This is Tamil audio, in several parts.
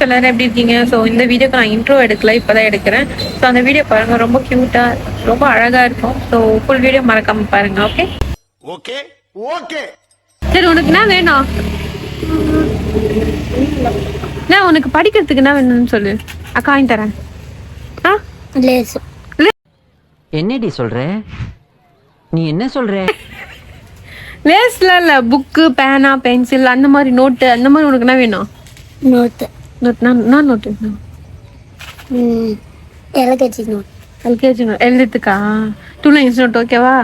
எல்லாரும் எப்படி இருக்கீங்க? ஸோ இந்த வீடியோக்கு நான் இன்ட்ரோ எடுக்கல, இப்போதான் எடுக்கிறேன். ஸோ அந்த வீடியோ பாருங்க, ரொம்ப கியூட்டா ரொம்ப அழகா இருக்கும். ஸோ ஃபுல் வீடியோ மறக்காம பாருங்க. Okay okay okay. சரி, உனக்கு என்ன வேணும்? நான் உனக்கு படிக்கிறதுக்கு என்ன வேணும்னு சொல்லு, அக்கா வாங்கி தரேன். என்னடி சொல்ற? நீ என்ன சொல்ற? லேஸ்ல இல்ல, புக்கு, பேனா, பென்சில், அந்த மாதிரி நோட்டு, அந்த மாதிரி உனக்கு என்ன வேணும்? நோட்டு. நான் note LKG note. LKG note எழுதுறதுக்கா? 2 லைன்ஸ் நோட் ஓகேவா?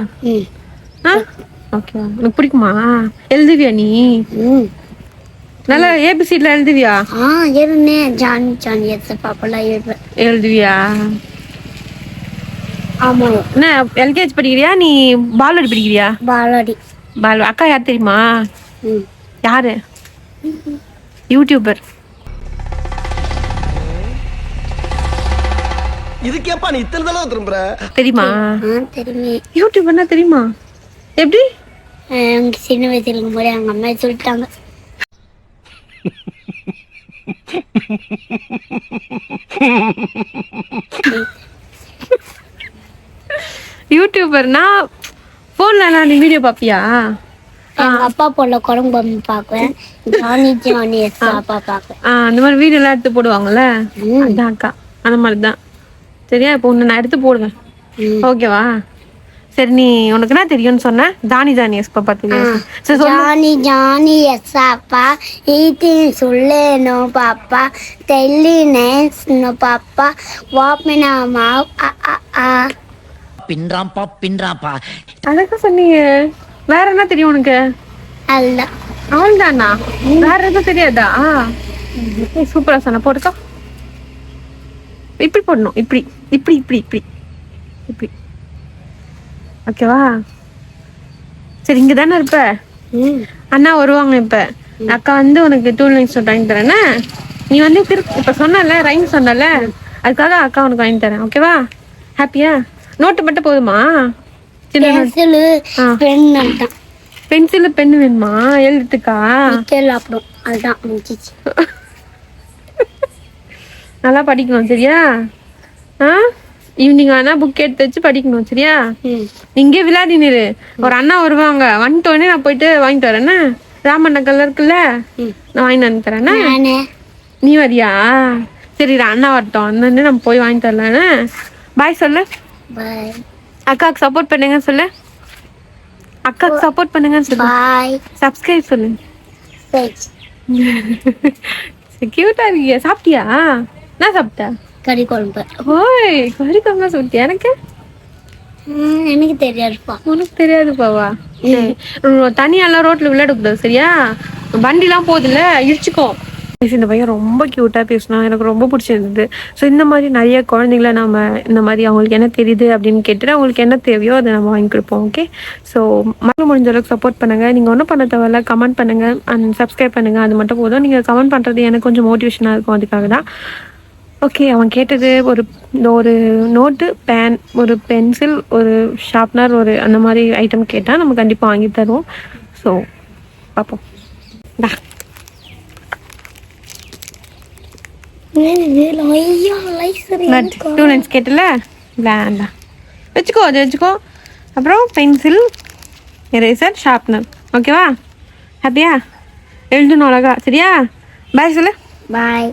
ஓகேவா? உனக்கு பிடிக்குமா? எழுதுவியா நீ? நல்லா ஏபிசிட்ல எழுதுவியா? எழுதுனேன். ஜான் ஜான் எஸ் பாப்பெல்லாம் எழுதுவேன். எழுதுவியா? ஆமா. என்ன எல்கேஜி படிக்கிறியா நீ? பால்வாடி படிக்கிறியா? பால்வாடி. அக்கா யார் தெரியுமா? யாரு? யூடியூபர். இதுக்கேப்பா நீ இத்தனை தடவை திரும்புற? தெரியுமா? தெரியுமே. யூடியூபர்னா தெரியுமா? எப்படி? அவங்க சின்ன வயசுல இருக்கும்போது அவங்க அம்மா சொல்லிட்டாங்க. யூடியூபர்னா போன்ல நீ வீடியோ பாப்பியா? எங்க அப்பா போல குரங்கு பொம்மை பாக்குவேன். ஜானி ஜானி எஸ் அப்பா பாக்குவேன். அந்த மாதிரி வீடியோ எல்லாம் எடுத்து போடுவாங்கல்ல, அதான் அக்கா அந்த மாதிரிதான். சரியா? இப்போ உன்னை நான் எடுத்து போடுவேன், ஓகேவா? சரி, நீ உனக்கு என்ன தெரியும்னு சொன்ன? ஜானி ஜானி எஸ் பாப்பா தெரியும். ஜானி ஜானி எஸ் அப்பா ஈட்டிங் சொல்லேனோ பாப்பா தெல்லினேஸ் நோ பாப்பா வாப்மெனா மா ஆ பின்றாம்பா அதக்க சொன்னீங்க. வேற என்ன தெரியும் உனக்கு? அல்ல அவள்தானா? வேற எதுவும் தெரியாதா? சூப்பரா சொன்ன. போட்டுக்கோ. இப்படி போடணும், இப்படி இப்படி இப்படி இப்படி இப்படி, ஓகேவா? சரி, இங்க தானே இருப்ப? அண்ணா வருவாங்க இப்ப. அக்கா வந்து உனக்கு 2 லைன்ஸ் நோட் வாங்கி தரேன்னு நீ வந்து இப்ப சொன்னல, ரைம் சொன்னல, அதுக்காக அக்கா உனக்கு வாங்கி தரேன், ஓகேவா? ஹாப்பியா? நோட்டு மட்டும் போதுமா? பென்சில் பென் தான். பென்சில் பென் வேணுமா எழுதுக்கா? அப்புறம் அதுதான் முடிஞ்சிச்சு. நல்லா படிக்கணும், சரியா? ஈவினிங் ஆனா புக் எடுத்து வச்சு படிக்கணும், சரியா? இங்கே விளையாடி நிறு. ஒரு அண்ணா வருவாங்க, வந்துட்டோடனே நான் போயிட்டு வாங்கிட்டு வரேன்னா, ராமண்ணா கலர் இருக்குல்ல, நான் வாங்கிட்டு வந்து தரேன்னா. நீ வரியா? சரி, அண்ணா வரட்டும், வந்து நம்ம போய் வாங்கிட்டு வரலான்னு. பாய் சொல்லு. பாய். அக்காவுக்கு சப்போர்ட் பண்ணுங்க சொல்லு. அக்காவுக்கு சப்போர்ட் பண்ணுங்க சொல்லு. பாய். சப்ஸ்கிரைப் சொல்லு. கியூட்டா இருக்கியா? சாப்பிட்டியா? என்ன சாப்பிட்ட? கறி குழம்பு. ஓய், கறி குழம்பு சாப்பிட்டியா? எனக்கு எனக்கு தெரியாதுப்பா. உனக்கு தெரியாதுப்பாவா? தனியெல்லாம் ரோட்ல விளையாடக்கூடாது, சரியா? வண்டிலாம் போகுதுல்ல, இடிச்சுக்கோ. இந்த பையன் ரொம்ப கியூட்டா பேசினா, எனக்கு ரொம்ப பிடிச்சிருந்தது. ஸோ இந்த மாதிரி நிறைய குழந்தைங்கள நம்ம இந்த மாதிரி அவங்களுக்கு என்ன தெரியுது அப்படின்னு கேட்டுட்டு அவங்களுக்கு என்ன தேவையோ அதை நம்ம வாங்கி கொடுப்போம். ஓகே, ஸோ மக்கள் முடிஞ்ச அளவுக்கு சப்போர்ட் பண்ணுங்க. நீங்கள் ஒன்றும் பண்ண தேவையில்ல, கமெண்ட் பண்ணுங்க அண்ட் சப்ஸ்கிரைப் பண்ணுங்க, அது மட்டும் போதும். நீங்கள் கமெண்ட் பண்ணுறது எனக்கு கொஞ்சம் மோட்டிவேஷனாக இருக்கும், அதுக்காக தான். ஓகே, அவன் கேட்டது ஒரு நோட்டு, பேன், ஒரு பென்சில், ஒரு ஷார்ப்னர், ஒரு அந்த மாதிரி ஐட்டம் கேட்டால் நம்ம கண்டிப்பாக வாங்கி தருவோம். ஸோ பார்ப்போம். 2 லைன்ஸ் கேட்டல, வேண்டாம் வச்சுக்கோ, அது வச்சுக்கோ. அப்புறம் பென்சில், எரேசர், ஷார்ப்னர், ஓகேவா? ஹாப்பியா? எழுதணும் அழகா, சரியா? பாய் சொல்லு. பாய்.